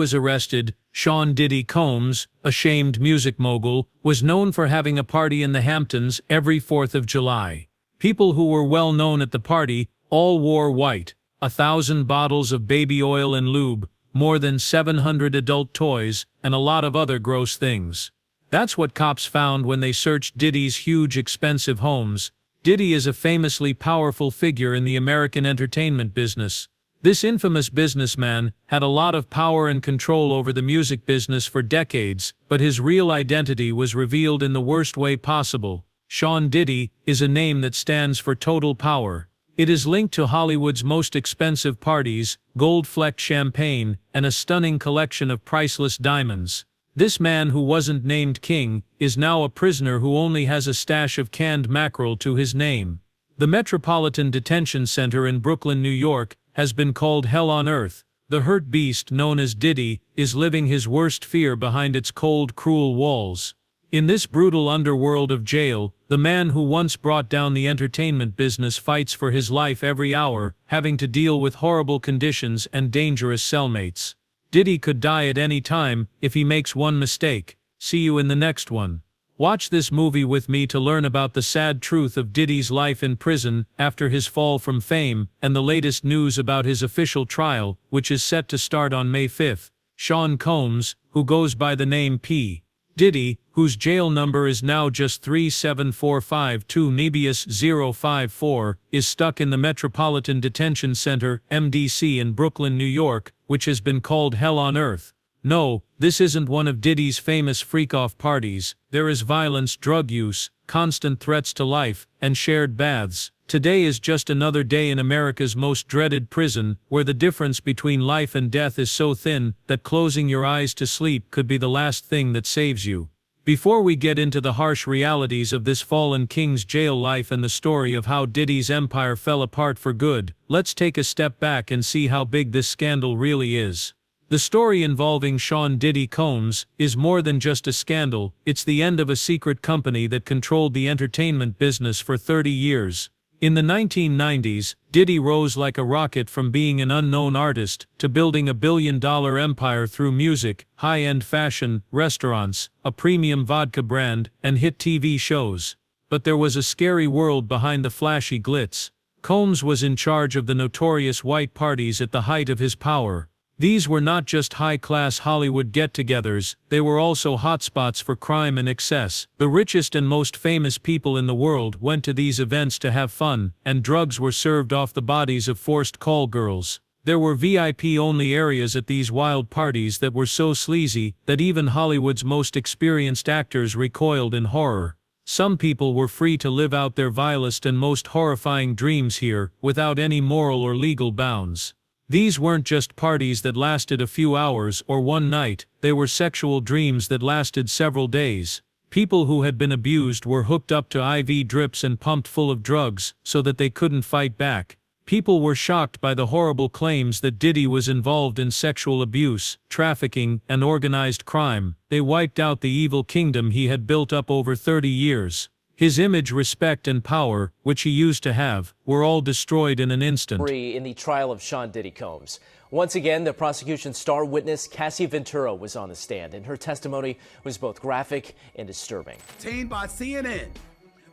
was arrested, Sean "Diddy" Combs, a shamed music mogul, was known for having a party in the Hamptons every 4th of July. People who were well known at the party all wore white, 1,000 bottles of baby oil and lube, more than 700 adult toys, and a lot of other gross things. That's what cops found when they searched Diddy's huge expensive homes. Diddy is a famously powerful figure in the American entertainment business. This infamous businessman had a lot of power and control over the music business for decades, but his real identity was revealed in the worst way possible. Sean Diddy is a name that stands for total power. It is linked to Hollywood's most expensive parties, gold-flecked champagne, and a stunning collection of priceless diamonds. This man who wasn't named king is now a prisoner who only has a stash of canned mackerel to his name. The Metropolitan Detention Center in Brooklyn, New York, has been called hell on earth. The hurt beast known as Diddy is living his worst fear behind its cold, cruel walls. In this brutal underworld of jail, the man who once brought down the entertainment business fights for his life every hour, having to deal with horrible conditions and dangerous cellmates. Diddy could die at any time if he makes one mistake. See you in the next one. Watch this movie with me to learn about the sad truth of Diddy's life in prison after his fall from fame and the latest news about his official trial, which is set to start on May 5th. Sean Combs, who goes by the name P. Diddy, whose jail number is now just 37452 Nebius 054, is stuck in the Metropolitan Detention Center, MDC in Brooklyn, New York, which has been called hell on earth. No, this isn't one of Diddy's famous freak-off parties. There is violence, drug use, constant threats to life, and shared baths. Today is just another day in America's most dreaded prison, where the difference between life and death is so thin that closing your eyes to sleep could be the last thing that saves you. Before we get into the harsh realities of this fallen king's jail life and the story of how Diddy's empire fell apart for good, let's take a step back and see how big this scandal really is. The story involving Sean "Diddy" Combs is more than just a scandal. It's the end of a secret company that controlled the entertainment business for 30 years. In the 1990s, Diddy rose like a rocket from being an unknown artist to building a billion-dollar empire through music, high-end fashion, restaurants, a premium vodka brand, and hit TV shows. But there was a scary world behind the flashy glitz. Combs was in charge of the notorious white parties at the height of his power. These were not just high-class Hollywood get-togethers, they were also hotspots for crime and excess. The richest and most famous people in the world went to these events to have fun, and drugs were served off the bodies of forced call girls. There were VIP-only areas at these wild parties that were so sleazy that even Hollywood's most experienced actors recoiled in horror. Some people were free to live out their vilest and most horrifying dreams here, without any moral or legal bounds. These weren't just parties that lasted a few hours or one night, they were sexual dreams that lasted several days. People who had been abused were hooked up to IV drips and pumped full of drugs so that they couldn't fight back. People were shocked by the horrible claims that Diddy was involved in sexual abuse, trafficking, and organized crime. They wiped out the evil kingdom he had built up over 30 years. His image, respect, and power, which he used to have, were all destroyed in an instant. In the trial of Sean Diddy Combs. Once again, the prosecution's star witness, Cassie Ventura, was on the stand, and her testimony was both graphic and disturbing. Obtained by CNN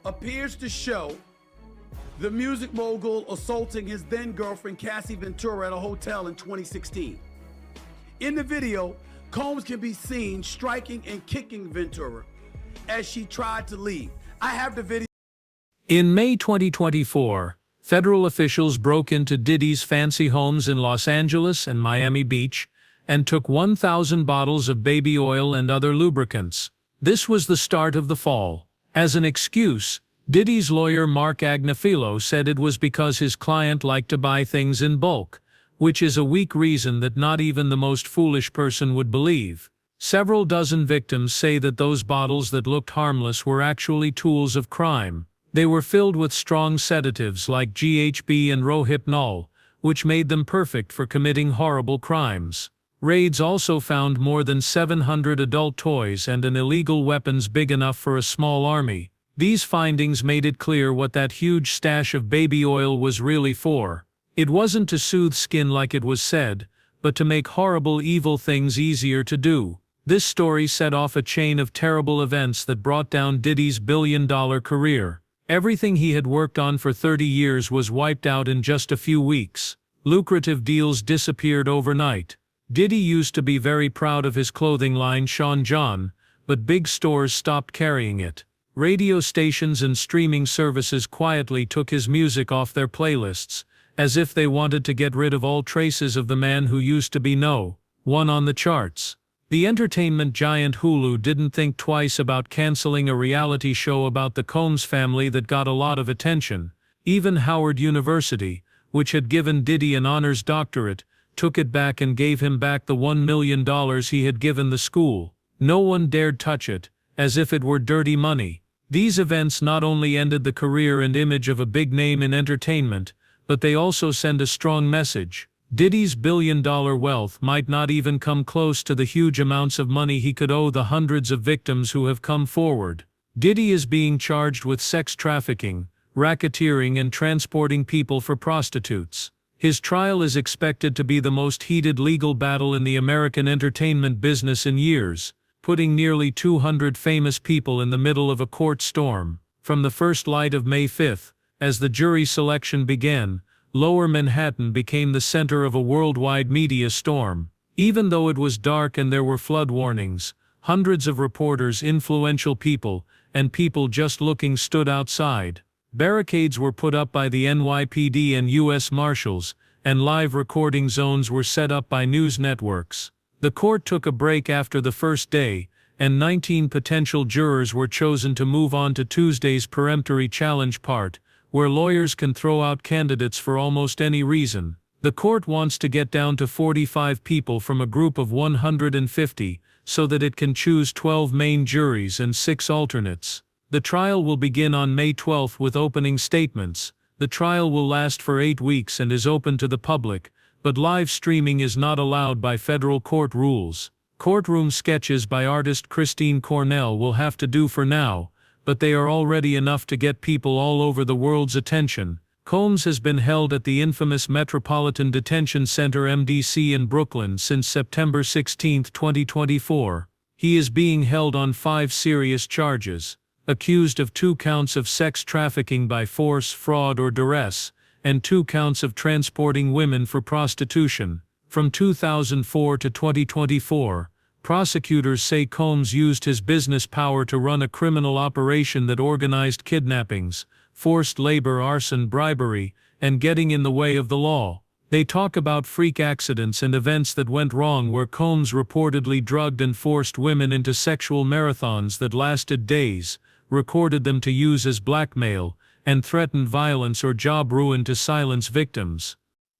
appears to show the music mogul assaulting his then-girlfriend, Cassie Ventura, at a hotel in 2016. In the video, Combs can be seen striking and kicking Ventura as she tried to leave. I have the video. In May 2024, federal officials broke into Diddy's fancy homes in Los Angeles and Miami Beach and took 1,000 bottles of baby oil and other lubricants. This was the start of the fall. As an excuse, Diddy's lawyer Mark Agnifilo said it was because his client liked to buy things in bulk, which is a weak reason that not even the most foolish person would believe. Several dozen victims say that those bottles that looked harmless were actually tools of crime. They were filled with strong sedatives like GHB and Rohypnol, which made them perfect for committing horrible crimes. Raids also found more than 700 adult toys and an illegal weapons big enough for a small army. These findings made it clear what that huge stash of baby oil was really for. It wasn't to soothe skin like it was said, but to make horrible evil things easier to do. This story set off a chain of terrible events that brought down Diddy's billion-dollar career. Everything he had worked on for 30 years was wiped out in just a few weeks. Lucrative deals disappeared overnight. Diddy used to be very proud of his clothing line Sean John, but big stores stopped carrying it. Radio stations and streaming services quietly took his music off their playlists, as if they wanted to get rid of all traces of the man who used to be no one on the charts. The entertainment giant Hulu didn't think twice about canceling a reality show about the Combs family that got a lot of attention. Even Howard University, which had given Diddy an honors doctorate, took it back and gave him back the $1 million he had given the school. No one dared touch it, as if it were dirty money. These events not only ended the career and image of a big name in entertainment, but they also send a strong message. Diddy's billion-dollar wealth might not even come close to the huge amounts of money he could owe the hundreds of victims who have come forward. Diddy is being charged with sex trafficking, racketeering and transporting people for prostitutes. His trial is expected to be the most heated legal battle in the American entertainment business in years, putting nearly 200 famous people in the middle of a court storm. From the first light of May 5, as the jury selection began, Lower Manhattan became the center of a worldwide media storm. Even though it was dark and there were flood warnings, hundreds of reporters, influential people, and people just looking stood outside. Barricades were put up by the NYPD and U.S. Marshals, and live recording zones were set up by news networks. The court took a break after the first day, and 19 potential jurors were chosen to move on to Tuesday's peremptory challenge part, where lawyers can throw out candidates for almost any reason. The court wants to get down to 45 people from a group of 150, so that it can choose 12 main juries and 6 alternates. The trial will begin on May 12 with opening statements. The trial will last for 8 weeks and is open to the public, but live streaming is not allowed by federal court rules. Courtroom sketches by artist Christine Cornell will have to do for now, but they are already enough to get people all over the world's attention. Combs has been held at the infamous Metropolitan Detention Center (MDC) in Brooklyn since September 16, 2024. He is being held on 5 serious charges, accused of 2 counts of sex trafficking by force, fraud or duress, and 2 counts of transporting women for prostitution. From 2004 to 2024, prosecutors say Combs used his business power to run a criminal operation that organized kidnappings, forced labor, arson, bribery, and getting in the way of the law. They talk about freak accidents and events that went wrong where Combs reportedly drugged and forced women into sexual marathons that lasted days, recorded them to use as blackmail, and threatened violence or job ruin to silence victims.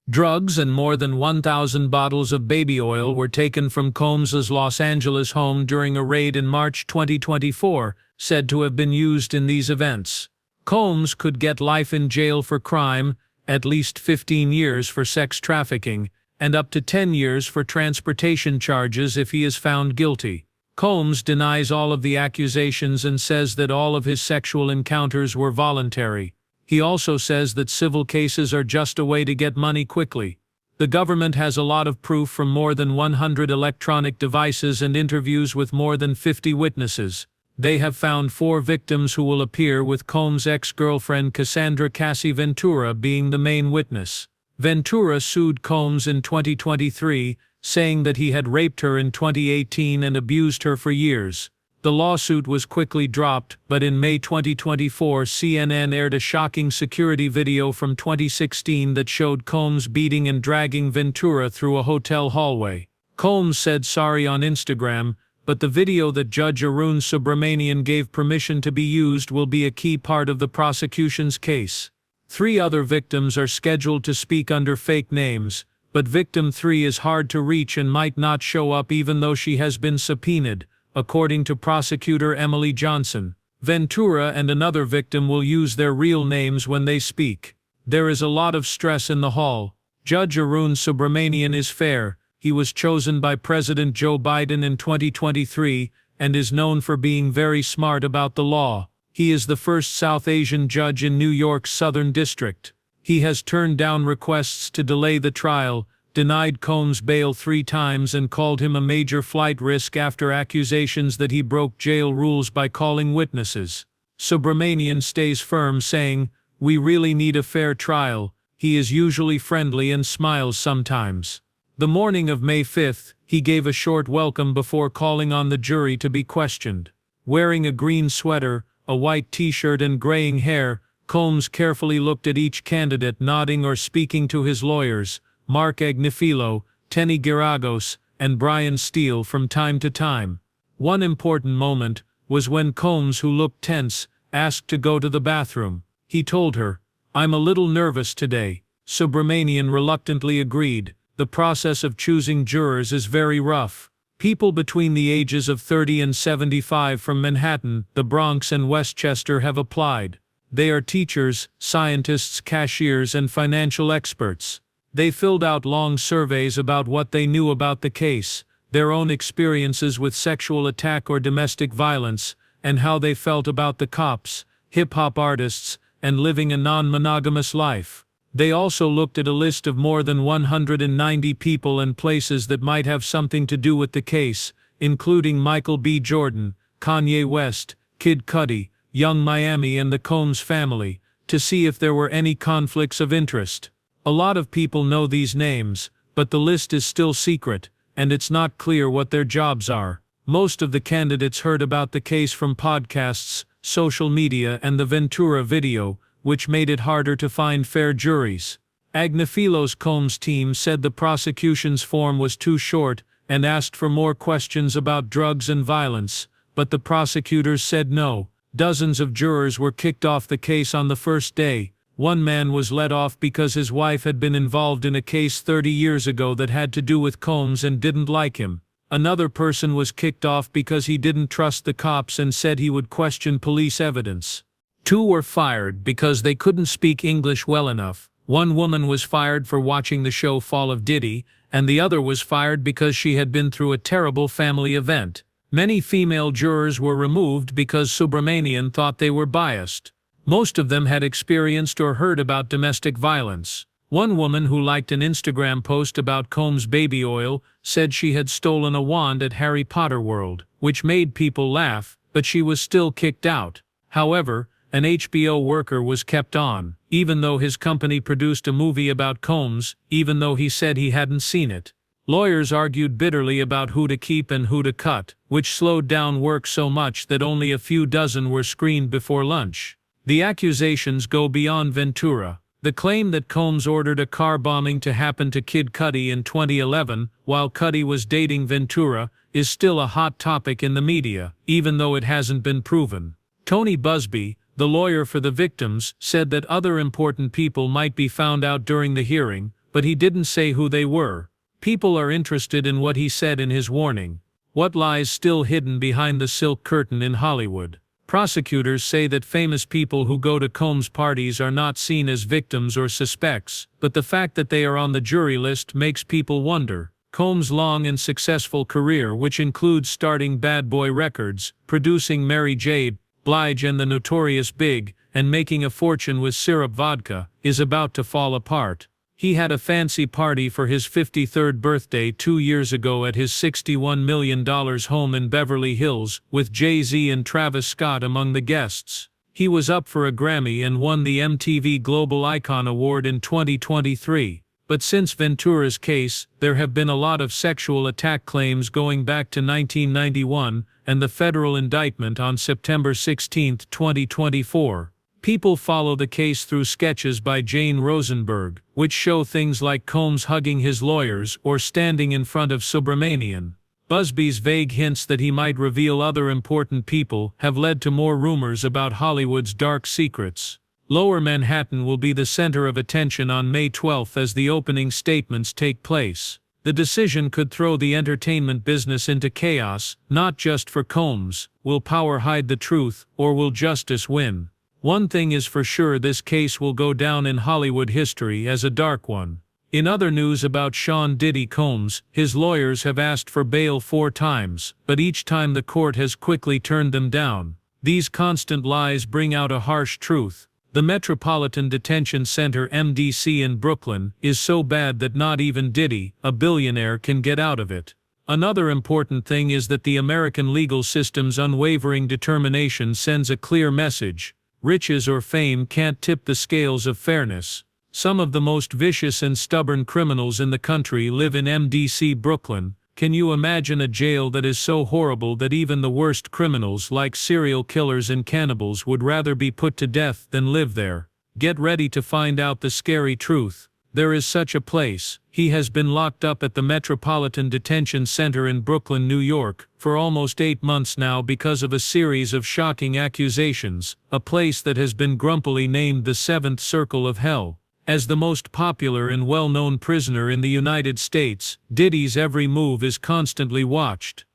Drugs and more than 1,000 bottles of baby oil were taken from Combs's Los Angeles home during a raid in March 2024, said to have been used in these events. Combs could get life in jail for crime, at least 15 years for sex trafficking, and up to 10 years for transportation charges if he is found guilty. Combs denies all of the accusations and says that all of his sexual encounters were voluntary. He also says that civil cases are just a way to get money quickly. The government has a lot of proof from more than 100 electronic devices and interviews with more than 50 witnesses. They have found 4 victims who will appear, with Combs' ex-girlfriend Cassandra Cassie Ventura being the main witness. Ventura sued Combs in 2023, saying that he had raped her in 2018 and abused her for years. The lawsuit was quickly dropped, but in May 2024 CNN aired a shocking security video from 2016 that showed Combs beating and dragging Ventura through a hotel hallway. Combs said sorry on Instagram, but the video that Judge Arun Subramanian gave permission to be used will be a key part of the prosecution's case. 3 other victims are scheduled to speak under fake names, but victim 3 is hard to reach and might not show up even though she has been subpoenaed, according to prosecutor Emily Johnson. Ventura and another victim will use their real names when they speak. There is a lot of stress in the hall. Judge Arun Subramanian is fair. He was chosen by President Joe Biden in 2023 and is known for being very smart about the law. He is the first South Asian judge in New York's Southern District. He has turned down requests to delay the trial, denied Combs bail 3 times and called him a major flight risk after accusations that he broke jail rules by calling witnesses. Subramanian stays firm, saying, "We really need a fair trial." He is usually friendly and smiles sometimes. The morning of May 5th, he gave a short welcome before calling on the jury to be questioned. Wearing a green sweater, a white t-shirt and graying hair, Combs carefully looked at each candidate, nodding or speaking to his lawyers, Mark Agnifilo, Tenny Giragos, and Brian Steele, from time to time. One important moment was when Combs, who looked tense, asked to go to the bathroom. He told her, "I'm a little nervous today." Subramanian reluctantly agreed. The process of choosing jurors is very rough. People between the ages of 30 and 75 from Manhattan, the Bronx and Westchester have applied. They are teachers, scientists, cashiers, and financial experts. They filled out long surveys about what they knew about the case, their own experiences with sexual attack or domestic violence, and how they felt about the cops, hip-hop artists, and living a non-monogamous life. They also looked at a list of more than 190 people and places that might have something to do with the case, including Michael B. Jordan, Kanye West, Kid Cudi, Young Miami, and the Combs family, to see if there were any conflicts of interest. A lot of people know these names, but the list is still secret, and it's not clear what their jobs are. Most of the candidates heard about the case from podcasts, social media, and the Ventura video, which made it harder to find fair juries. Agnifilo's Combs team said the prosecution's form was too short and asked for more questions about drugs and violence, but the prosecutors said no. Dozens of jurors were kicked off the case on the first day. One man was let off because his wife had been involved in a case 30 years ago that had to do with Combs and didn't like him. Another person was kicked off because he didn't trust the cops and said he would question police evidence. 2 were fired because they couldn't speak English well enough. One woman was fired for watching the show Fall of Diddy, and the other was fired because she had been through a terrible family event. Many female jurors were removed because Subramanian thought they were biased. Most of them had experienced or heard about domestic violence. One woman who liked an Instagram post about Combs' baby oil said she had stolen a wand at Harry Potter World, which made people laugh, but she was still kicked out. However, an HBO worker was kept on, even though his company produced a movie about Combs, even though he said he hadn't seen it. Lawyers argued bitterly about who to keep and who to cut, which slowed down work so much that only a few dozen were screened before lunch. The accusations go beyond Ventura. The claim that Combs ordered a car bombing to happen to Kid Cudi in 2011, while Cudi was dating Ventura, is still a hot topic in the media, even though it hasn't been proven. Tony Busby, the lawyer for the victims, said that other important people might be found out during the hearing, but he didn't say who they were. People are interested in what he said in his warning. What lies still hidden behind the silk curtain in Hollywood? Prosecutors say that famous people who go to Combs' parties are not seen as victims or suspects, but the fact that they are on the jury list makes people wonder. Combs' long and successful career, which includes starting Bad Boy Records, producing Mary J. Blige and the Notorious Big, and making a fortune with syrup vodka, is about to fall apart. He had a fancy party for his 53rd birthday 2 years ago at his $61 million home in Beverly Hills, with Jay-Z and Travis Scott among the guests. He was up for a Grammy and won the MTV Global Icon Award in 2023. But since Ventura's case, there have been a lot of sexual attack claims going back to 1991, and the federal indictment on September 16, 2024. People follow the case through sketches by Jane Rosenberg, which show things like Combs hugging his lawyers or standing in front of Subramanian. Busby's vague hints that he might reveal other important people have led to more rumors about Hollywood's dark secrets. Lower Manhattan will be the center of attention on May 12 as the opening statements take place. The decision could throw the entertainment business into chaos, not just for Combs. Will power hide the truth, or will justice win? One thing is for sure, this case will go down in Hollywood history as a dark one. In other news about Sean Diddy Combs, his lawyers have asked for bail 4 times, but each time the court has quickly turned them down. These constant lies bring out a harsh truth. The Metropolitan Detention Center (MDC) in Brooklyn is so bad that not even Diddy, a billionaire, can get out of it. Another important thing is that the American legal system's unwavering determination sends a clear message: riches or fame can't tip the scales of fairness. Some of the most vicious and stubborn criminals in the country live in MDC Brooklyn. Can you imagine a jail that is so horrible that even the worst criminals like serial killers and cannibals would rather be put to death than live there? Get ready to find out the scary truth. There is such a place. He has been locked up at the Metropolitan Detention Center in Brooklyn, New York, for almost 8 months now because of a series of shocking accusations, a place that has been grumpily named the Seventh Circle of Hell. As the most popular and well-known prisoner in the United States, Diddy's every move is constantly watched.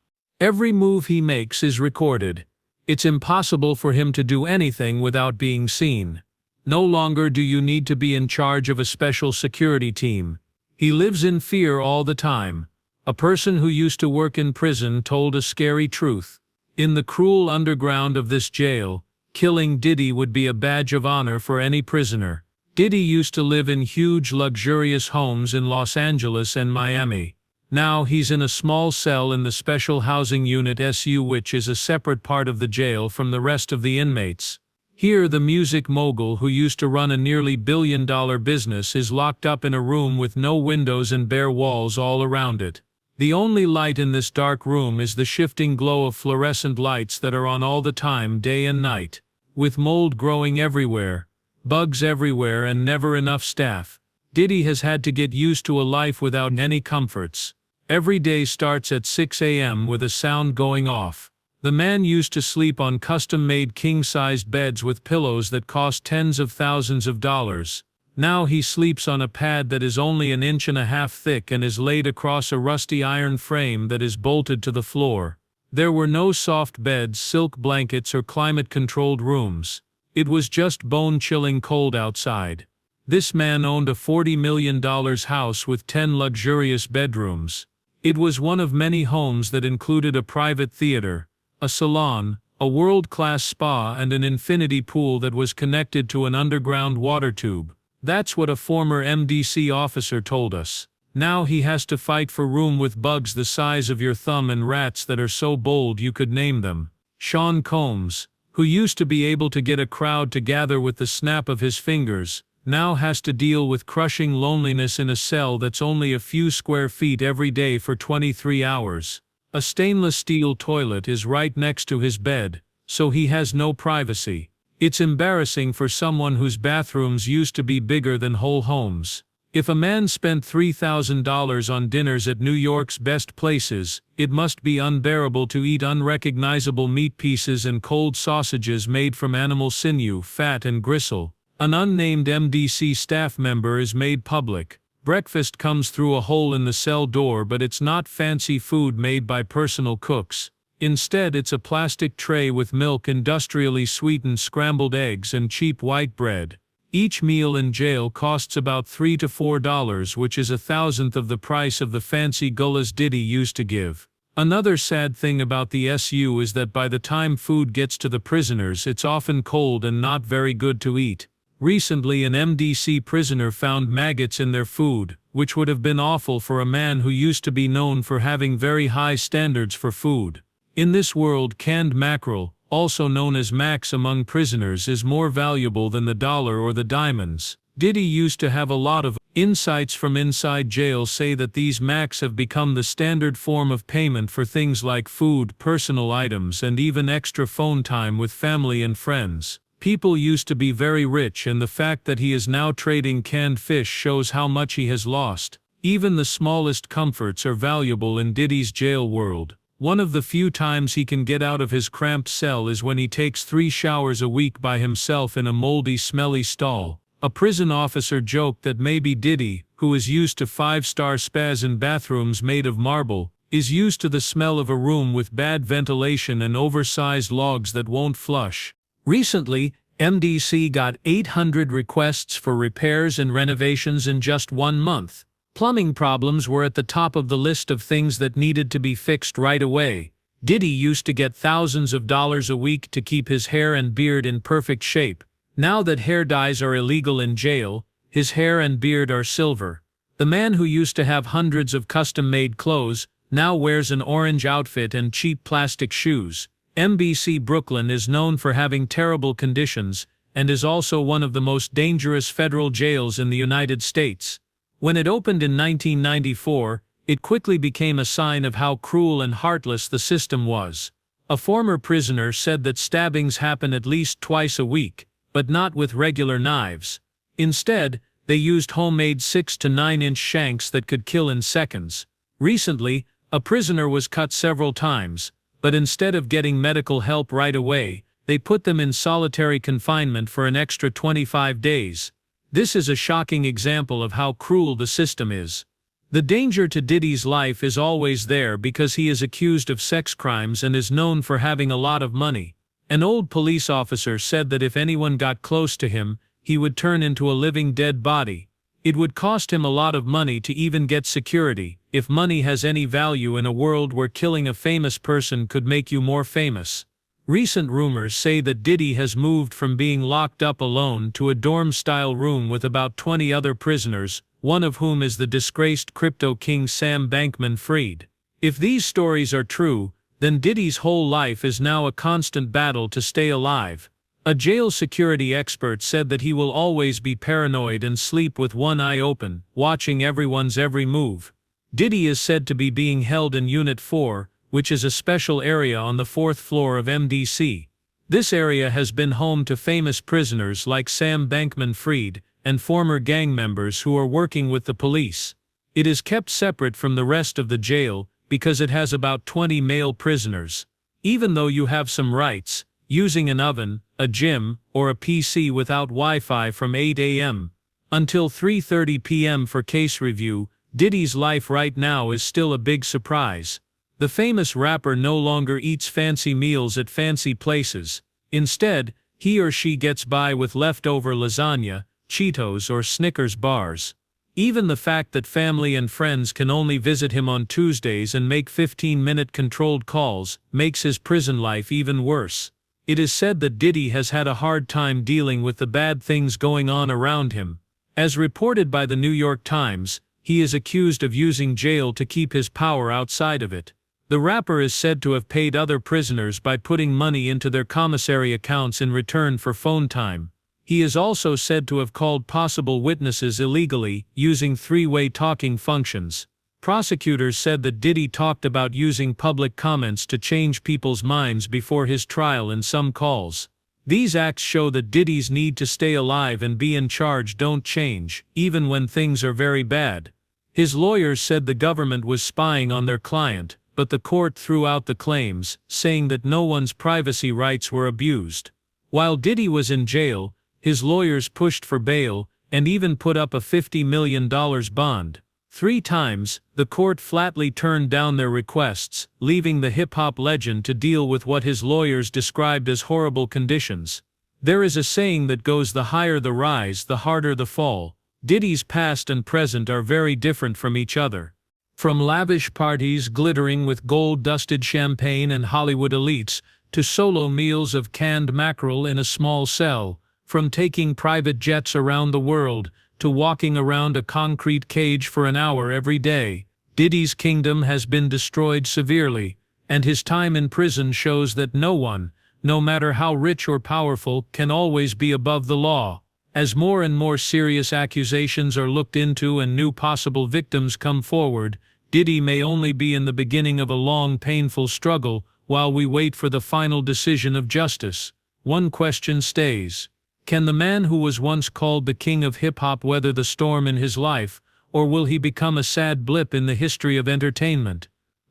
Every move he makes is recorded. It's impossible for him to do anything without being seen. No longer do you need to be in charge of a special security team. He lives in fear all the time. A person who used to work in prison told a scary truth. In the cruel underground of this jail, killing Diddy would be a badge of honor for any prisoner. Diddy used to live in huge luxurious homes in Los Angeles and Miami. Now he's in a small cell in the Special Housing Unit SU, which is a separate part of the jail from the rest of the inmates. Here the music mogul who used to run a nearly billion-dollar business is locked up in a room with no windows and bare walls all around it. The only light in this dark room is the shifting glow of fluorescent lights that are on all the time, day and night. With mold growing everywhere, bugs everywhere, and never enough staff, Diddy has had to get used to a life without any comforts. Every day starts at 6 a.m. with a sound going off. The man used to sleep on custom-made king-sized beds with pillows that cost tens of thousands of dollars. Now he sleeps on a pad that is only 1.5 inches thick and is laid across a rusty iron frame that is bolted to the floor. There were no soft beds, silk blankets, or climate-controlled rooms. It was just bone-chilling cold outside. This man owned a $40 million house with 10 luxurious bedrooms. It was one of many homes that included a private theater, a salon, a world-class spa, and an infinity pool that was connected to an underground water tube. That's what a former MDC officer told us. Now he has to fight for room with bugs the size of your thumb and rats that are so bold you could name them. Sean Combs, who used to be able to get a crowd to gather with the snap of his fingers, now has to deal with crushing loneliness in a cell that's only a few square feet every day for 23 hours. A stainless steel toilet is right next to his bed, so he has no privacy. It's embarrassing for someone whose bathrooms used to be bigger than whole homes. If a man spent $3,000 on dinners at New York's best places, it must be unbearable to eat unrecognizable meat pieces and cold sausages made from animal sinew, fat, and gristle. An unnamed MDC staff member is made public. Breakfast comes through a hole in the cell door, but it's not fancy food made by personal cooks. Instead, it's a plastic tray with milk, industrially sweetened scrambled eggs, and cheap white bread. Each meal in jail costs about $3 to $4, which is 1/1000th of the price of the fancy gullahs Diddy used to give. Another sad thing about the SU is that by the time food gets to the prisoners, it's often cold and not very good to eat. Recently, an MDC prisoner found maggots in their food, which would have been awful for a man who used to be known for having very high standards for food. In this world, canned mackerel, also known as max among prisoners, is more valuable than the dollar or the diamonds. Diddy used to have a lot of insights from inside jail say that these max have become the standard form of payment for things like food, personal items, and even extra phone time with family and friends. People used to be very rich, and the fact that he is now trading canned fish shows how much he has lost. Even the smallest comforts are valuable in Diddy's jail world. One of the few times he can get out of his cramped cell is when he takes 3 showers a week by himself in a moldy, smelly stall. A prison officer joked that maybe Diddy, who is used to 5-star spas and bathrooms made of marble, is used to the smell of a room with bad ventilation and oversized logs that won't flush. Recently, MDC got 800 requests for repairs and renovations in just 1 month. Plumbing problems were at the top of the list of things that needed to be fixed right away. Diddy used to get thousands of dollars a week to keep his hair and beard in perfect shape. Now that hair dyes are illegal in jail, his hair and beard are silver. The man who used to have hundreds of custom-made clothes now wears an orange outfit and cheap plastic shoes. MBC Brooklyn is known for having terrible conditions and is also one of the most dangerous federal jails in the United States. When it opened in 1994, it quickly became a sign of how cruel and heartless the system was. A former prisoner said that stabbings happen at least twice a week, but not with regular knives. Instead, they used homemade 6 to 9-inch shanks that could kill in seconds. Recently, a prisoner was cut several times, but instead of getting medical help right away, they put them in solitary confinement for an extra 25 days. This is a shocking example of how cruel the system is. The danger to Diddy's life is always there because he is accused of sex crimes and is known for having a lot of money. An old police officer said that if anyone got close to him, he would turn into a living dead body. It would cost him a lot of money to even get security, if money has any value in a world where killing a famous person could make you more famous. Recent rumors say that Diddy has moved from being locked up alone to a dorm-style room with about 20 other prisoners, one of whom is the disgraced crypto king Sam Bankman-Fried. If these stories are true, then Diddy's whole life is now a constant battle to stay alive. A jail security expert said that he will always be paranoid and sleep with one eye open, watching everyone's every move. Diddy is said to be being held in Unit 4, which is a special area on the 4th floor of MDC. This area has been home to famous prisoners like Sam Bankman-Fried and former gang members who are working with the police. It is kept separate from the rest of the jail because it has about 20 male prisoners. Even though you have some rights, using an oven, a gym, or a PC without Wi-Fi from 8 a.m. until 3:30 p.m. for case review, Diddy's life right now is still a big surprise. The famous rapper no longer eats fancy meals at fancy places. Instead, he or she gets by with leftover lasagna, Cheetos or Snickers bars. Even the fact that family and friends can only visit him on Tuesdays and make 15-minute controlled calls makes his prison life even worse. It is said that Diddy has had a hard time dealing with the bad things going on around him. As reported by the New York Times, he is accused of using jail to keep his power outside of it. The rapper is said to have paid other prisoners by putting money into their commissary accounts in return for phone time. He is also said to have called possible witnesses illegally, using three-way talking functions. Prosecutors said that Diddy talked about using public comments to change people's minds before his trial in some calls. These acts show that Diddy's need to stay alive and be in charge don't change, even when things are very bad. His lawyers said the government was spying on their client, but the court threw out the claims, saying that no one's privacy rights were abused. While Diddy was in jail, his lawyers pushed for bail, and even put up a $50 million bond. 3 times, the court flatly turned down their requests, leaving the hip-hop legend to deal with what his lawyers described as horrible conditions. There is a saying that goes, the higher the rise, the harder the fall. Diddy's past and present are very different from each other. From lavish parties glittering with gold-dusted champagne and Hollywood elites, to solo meals of canned mackerel in a small cell, from taking private jets around the world, to walking around a concrete cage for an hour every day, Diddy's kingdom has been destroyed severely, and his time in prison shows that no one, no matter how rich or powerful, can always be above the law. As more and more serious accusations are looked into and new possible victims come forward, Diddy may only be in the beginning of a long, painful struggle while we wait for the final decision of justice. One question stays. Can the man who was once called the king of hip-hop weather the storm in his life, or will he become a sad blip in the history of entertainment?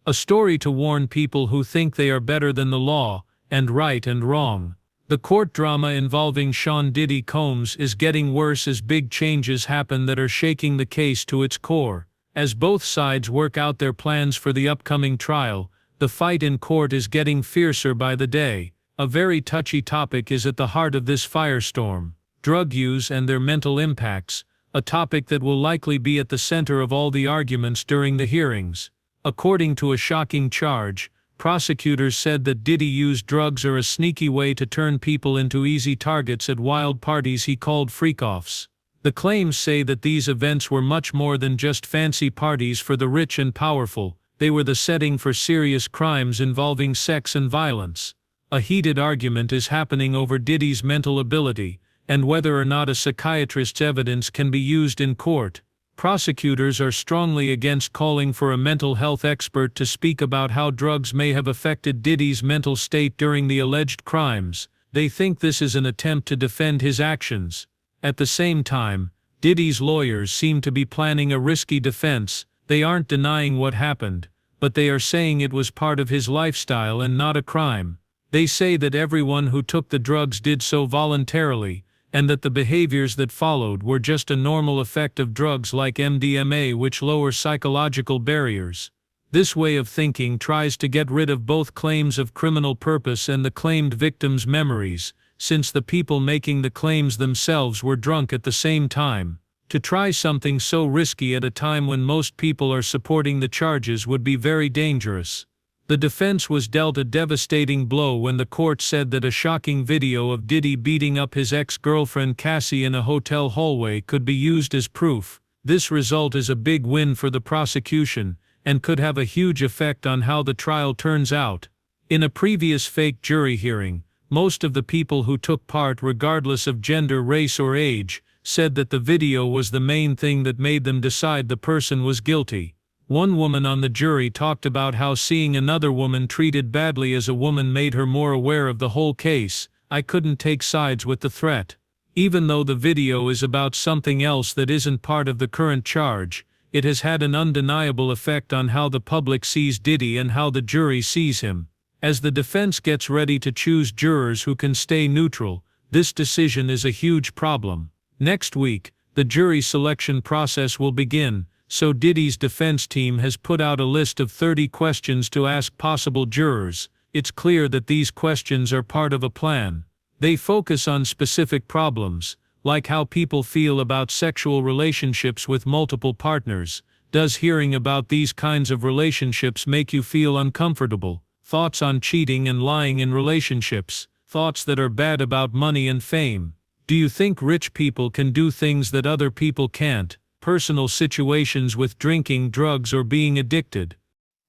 A story to warn people who think they are better than the law, and right and wrong. The court drama involving Sean Diddy Combs is getting worse as big changes happen that are shaking the case to its core. As both sides work out their plans for the upcoming trial, the fight in court is getting fiercer by the day. A very touchy topic is at the heart of this firestorm: drug use and their mental impacts, a topic that will likely be at the center of all the arguments during the hearings. According to a shocking charge, prosecutors said that Diddy used drugs are a sneaky way to turn people into easy targets at wild parties he called freak-offs. The claims say that these events were much more than just fancy parties for the rich and powerful. They were the setting for serious crimes involving sex and violence. A heated argument is happening over Diddy's mental ability, and whether or not a psychiatrist's evidence can be used in court. Prosecutors are strongly against calling for a mental health expert to speak about how drugs may have affected Diddy's mental state during the alleged crimes. They think this is an attempt to defend his actions. At the same time, Diddy's lawyers seem to be planning a risky defense. They aren't denying what happened, but they are saying it was part of his lifestyle and not a crime. They say that everyone who took the drugs did so voluntarily, and that the behaviors that followed were just a normal effect of drugs like MDMA, which lower psychological barriers. This way of thinking tries to get rid of both claims of criminal purpose and the claimed victims' memories, since the people making the claims themselves were drunk at the same time. To try something so risky at a time when most people are supporting the charges would be very dangerous. The defense was dealt a devastating blow when the court said that a shocking video of Diddy beating up his ex-girlfriend Cassie in a hotel hallway could be used as proof. This result is a big win for the prosecution, and could have a huge effect on how the trial turns out. In a previous fake jury hearing, most of the people who took part, regardless of gender, race, or age, said that the video was the main thing that made them decide the person was guilty. One woman on the jury talked about how seeing another woman treated badly as a woman made her more aware of the whole case. I couldn't take sides with the threat. Even though the video is about something else that isn't part of the current charge, it has had an undeniable effect on how the public sees Diddy and how the jury sees him. As the defense gets ready to choose jurors who can stay neutral, this decision is a huge problem. Next week, the jury selection process will begin. So Diddy's defense team has put out a list of 30 questions to ask possible jurors. It's clear that these questions are part of a plan. They focus on specific problems, like how people feel about sexual relationships with multiple partners. Does hearing about these kinds of relationships make you feel uncomfortable? Thoughts on cheating and lying in relationships. Thoughts that are bad about money and fame. Do you think rich people can do things that other people can't? Personal situations with drinking, drugs, or being addicted.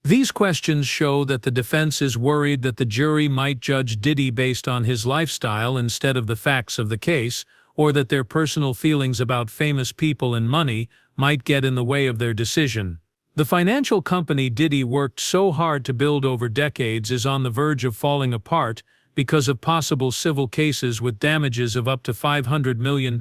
These questions show that the defense is worried that the jury might judge Diddy based on his lifestyle instead of the facts of the case, or that their personal feelings about famous people and money might get in the way of their decision. The financial company Diddy worked so hard to build over decades is on the verge of falling apart because of possible civil cases with damages of up to $500 million.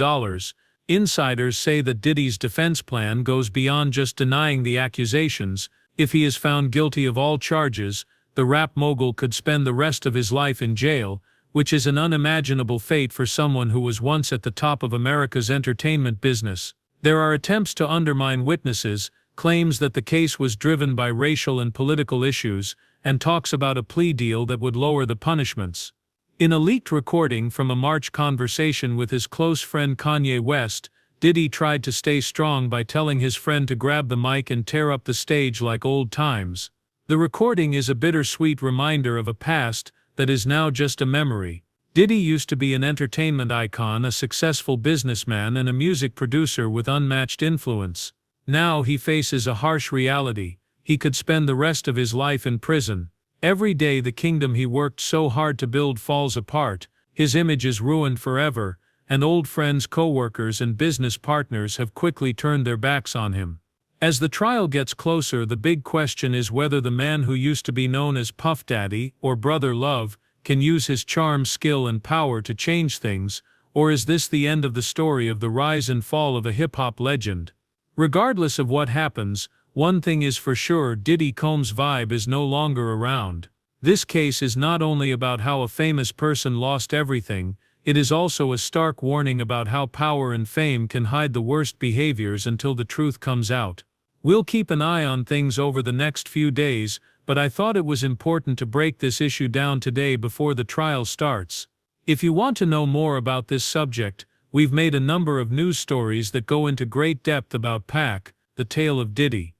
Insiders say that Diddy's defense plan goes beyond just denying the accusations. If he is found guilty of all charges, the rap mogul could spend the rest of his life in jail, which is an unimaginable fate for someone who was once at the top of America's entertainment business. There are attempts to undermine witnesses, claims that the case was driven by racial and political issues, and talks about a plea deal that would lower the punishments. In a leaked recording from a March conversation with his close friend Kanye West, Diddy tried to stay strong by telling his friend to grab the mic and tear up the stage like old times. The recording is a bittersweet reminder of a past that is now just a memory. Diddy used to be an entertainment icon, a successful businessman, and a music producer with unmatched influence. Now he faces a harsh reality. He could spend the rest of his life in prison. Every day the kingdom he worked so hard to build falls apart, his image is ruined forever, and old friends, co-workers, and business partners have quickly turned their backs on him. As the trial gets closer, the big question is whether the man who used to be known as Puff Daddy, or Brother Love, can use his charm, skill, and power to change things, or is this the end of the story of the rise and fall of a hip-hop legend? Regardless of what happens, one thing is for sure: Diddy Combs' vibe is no longer around. This case is not only about how a famous person lost everything, it is also a stark warning about how power and fame can hide the worst behaviors until the truth comes out. We'll keep an eye on things over the next few days, but I thought it was important to break this issue down today before the trial starts. If you want to know more about this subject, we've made a number of news stories that go into great depth about Pac, the tale of Diddy.